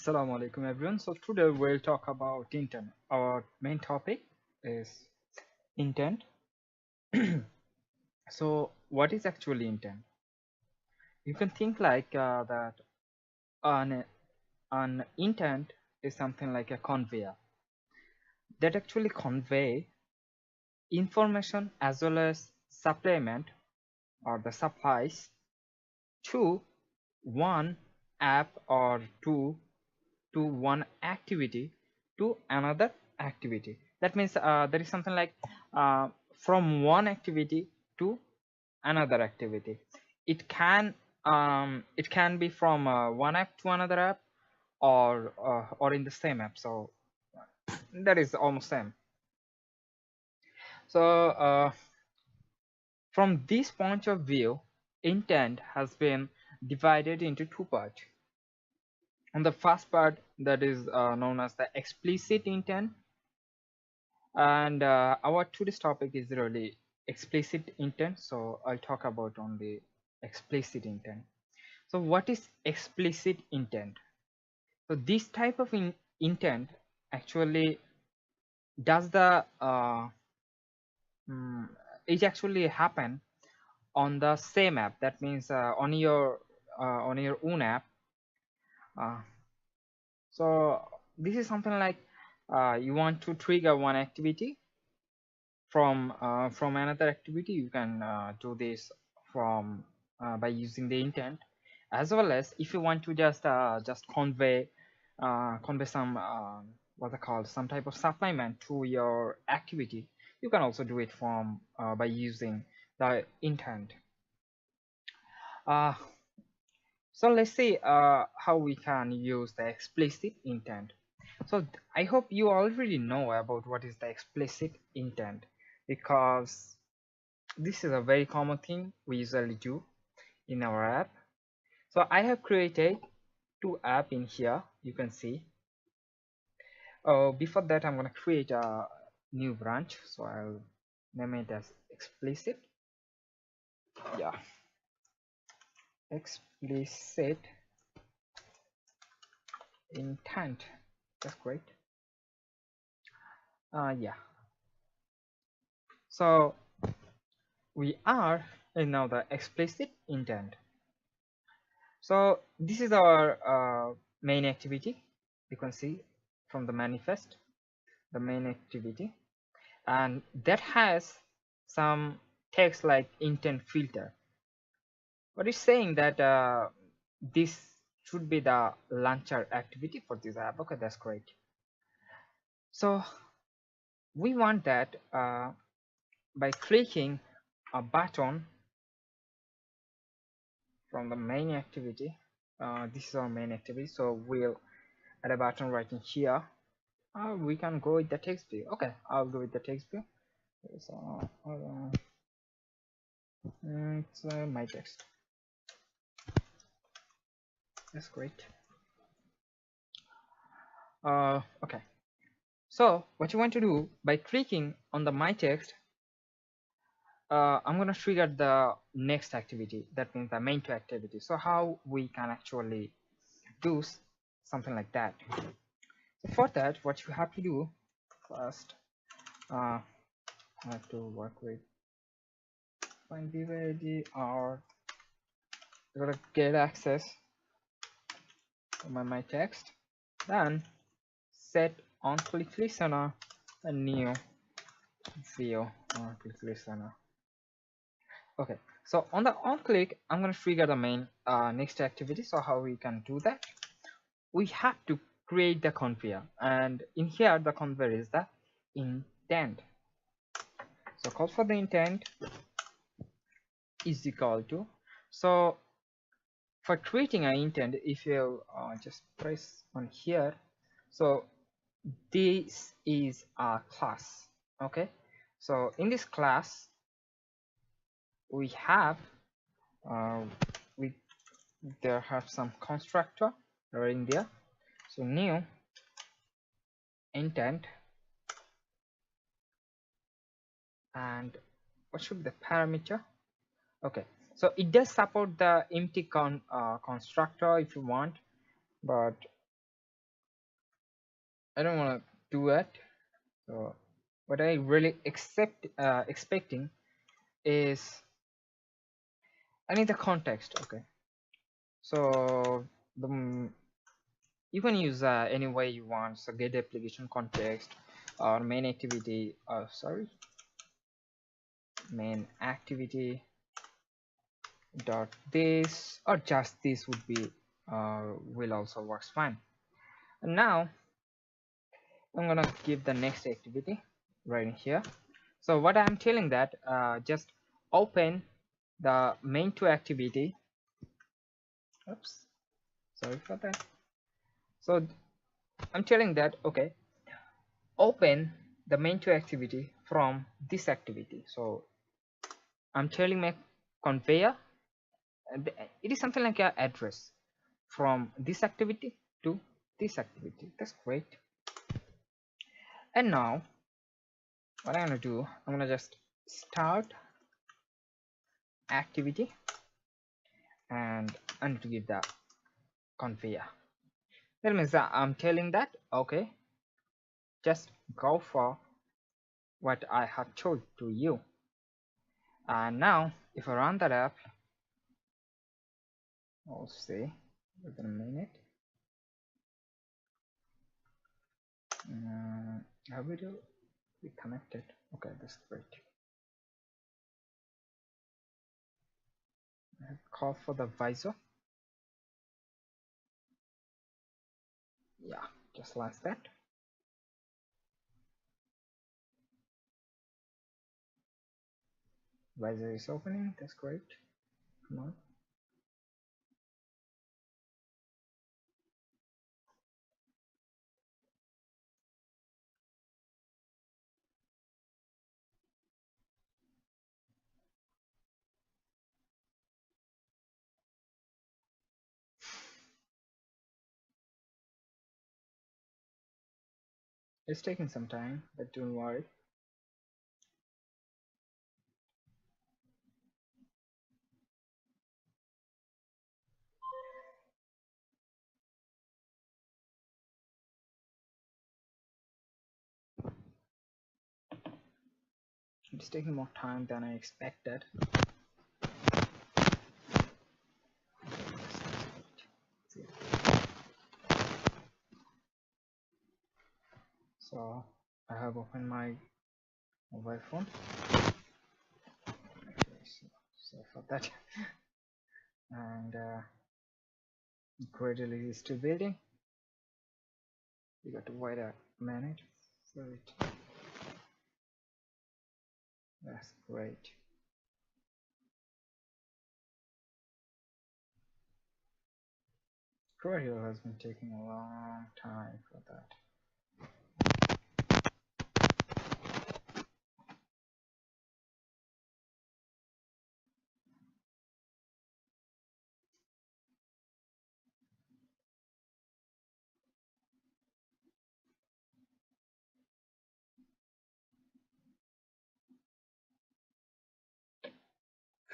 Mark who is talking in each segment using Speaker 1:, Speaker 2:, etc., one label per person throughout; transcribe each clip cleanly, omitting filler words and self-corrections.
Speaker 1: Assalamu alaikum everyone. So today we'll talk about intent. Our main topic is intent. So what is actually intent? You can think like that an intent is something like a conveyor that actually convey information as well as supplement or the supplies to one app or to one activity to another activity. That means there is something like from one activity to another activity. It can be from one app to another app, or in the same app. So that is almost same. So from this point of view, intent has been divided into two parts. On the first part, that is known as the explicit intent, and our today's topic is really explicit intent, so I'll talk about only explicit intent. So what is explicit intent? So this type of intent actually does the it actually happen on the same app. That means on your own app. So this is something like you want to trigger one activity from another activity. You can do this from by using the intent, as well as if you want to just convey some what they call some type of supplement to your activity. You can also do it from by using the intent. So let's see how we can use the explicit intent. So I hope you already know about what is the explicit intent, because this is a very common thing we usually do in our app. So I have created two apps in here, you can see. Before that, I'm going to create a new branch, so I'll name it as explicit. Yeah, explicit intent. That's great. Yeah, so we are in now the explicit intent. So this is our main activity. You can see from the manifest the main activity, and that has some text like intent filter. What is saying that this should be the launcher activity for this app. Okay, that's great. So we want that by clicking a button from the main activity. This is our main activity, so we'll add a button right in here. We can go with the text view. Okay, I'll go with the text view. So it's my text. That's great. Okay, so what you want to do by clicking on the my text, I'm gonna trigger the next activity. That means the main two activity. So how we can actually do something like that? So for that, what you have to do first, I have to work with find BYD, or you gotta get access to my text, then set on click listener a new view on click listener. Okay, so on the on click, I'm going to trigger the main next activity. So how we can do that? We have to create the conveyor, and in here the conveyor is the intent. So call for the intent is equal to, so for creating an intent, if you just press on here, so this is a class. Okay, so in this class we have there have some constructor right in there. So new intent, and what should be the parameter? Okay, so it does support the empty constructor if you want, but I don't want to do it. So what I really expecting is I need the context. Okay, so the you can use any way you want. So get application context or main activity. Sorry, main activity dot this or just this would be will also works fine. And now I'm gonna give the next activity right in here. So what I'm telling that just open the main to activity. Oops, sorry for that. So I'm telling that okay, open the main to activity from this activity. So I'm telling my conveyor it is something like an address from this activity to this activity. That's great. And now what I'm gonna do, I'm gonna just start activity and I need to give the conveyor. That means that I'm telling that okay, just go for what I have told to you. And now if I run that app, I'll see within a minute. How will you be connected? Okay, that's great. I have call for the visor. Yeah, just like that. Visor is opening. That's great. Come on. It's taking some time, but don't worry. It's taking more time than I expected. So I have opened my mobile phone. So for that, and Gradle is still building. You got to wait a minute for it. That's great. Conveyor has been taking a long time for that.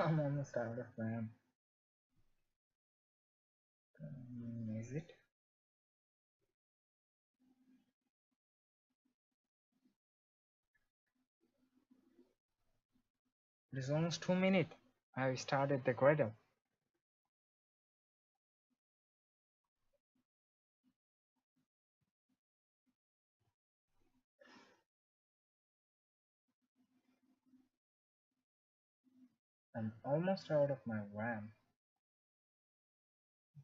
Speaker 1: I'm almost out of RAM. Is it? It is almost 2 minutes. I started the Gradle. I'm almost out of my RAM.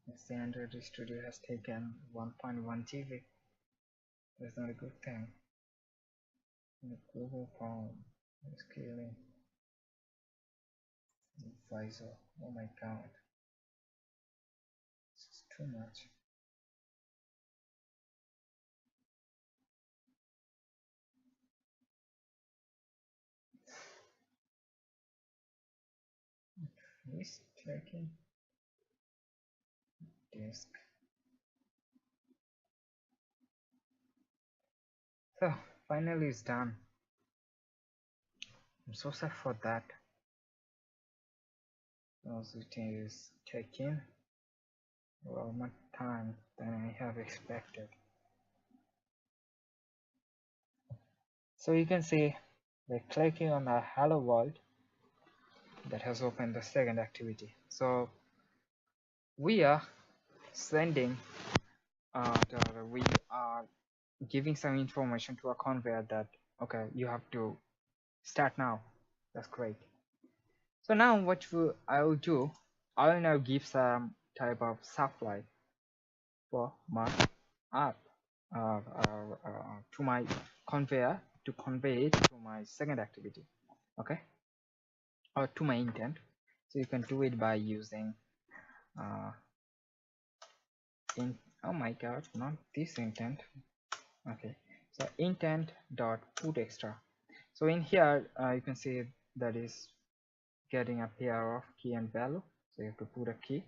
Speaker 1: The standard studio has taken 1.1 GB. That's not a good thing. The Google Chrome scaling visor. Oh my god. This is too much. Please checking disk. So finally it's done. I'm so sad for that. Because it is taking a lot more time than I have expected. So you can see by clicking on the hello world, that has opened the second activity. So we are sending we are giving some information to a conveyor that okay, you have to start now. That's great. So now I will do, I will now give some type of supply for my app to my conveyor to convey it to my second activity, okay, or to my intent. So you can do it by using uh, in oh my god, not this intent. Okay, so intent dot put extra. So in here you can see that is getting a pair of key and value, so you have to put a key.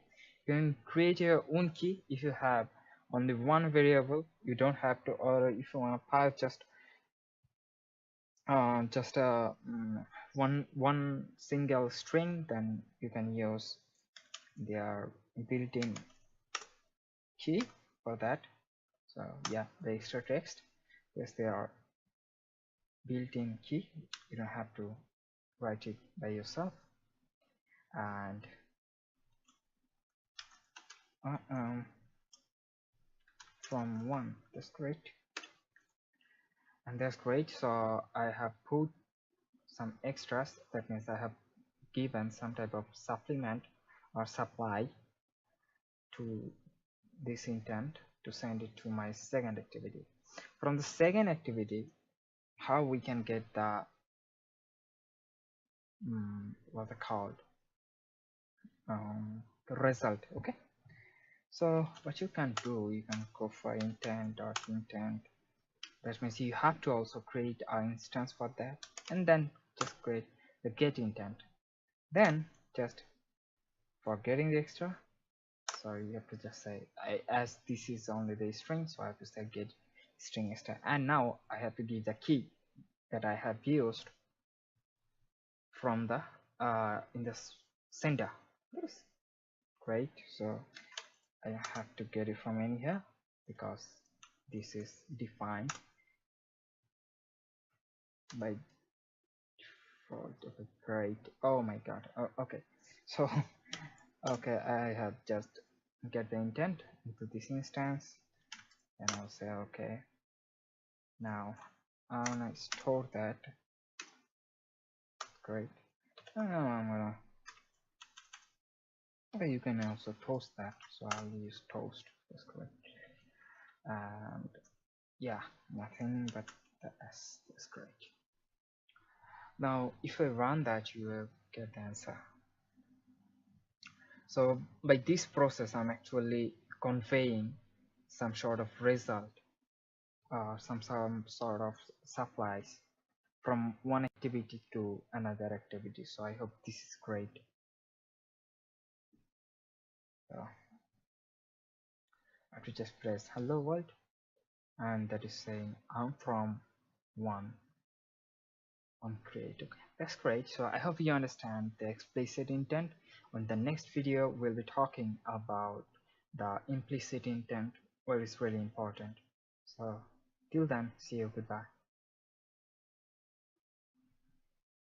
Speaker 1: You can create your own key if you have only one variable. You don't have to, or if you want to pass just a one single string, then you can use their built-in key for that. So yeah, the extra text, yes, they are built-in key. You don't have to write it by yourself. And from one, that's great. And that's great. So I have put some extras, that means I have given some type of supplement or supply to this intent to send it to my second activity. From the second activity, how we can get the what's it called, the result. Okay, so what you can do, you can go for intent dot intent. That means you have to also create an instance for that, and then just create the get intent. Then just for getting the extra, so you have to just say as this is only the string, so I have to say get string extra, and now I have to give the key that I have used from the in the sender. Yes, great. So I have to get it from in here because this is defined by default. Okay, great. Oh my god. Oh, okay, so okay, I have just get the intent into this instance, and I'll say okay. Now I wanna store that. Great. I'm gonna, okay, you can also toast that, so I'll use toast. That's correct. And yeah, nothing but the S. That's great. Now if I run that, you will get the answer. So by this process I'm actually conveying some sort of result or some sort of supplies from one activity to another activity. So I hope this is great. So I have to just press hello world, and that is saying I'm from one on create. Okay, that's great. So I hope you understand the explicit intent. On the next video we'll be talking about the implicit intent, where it's really important. So till then, see you, goodbye.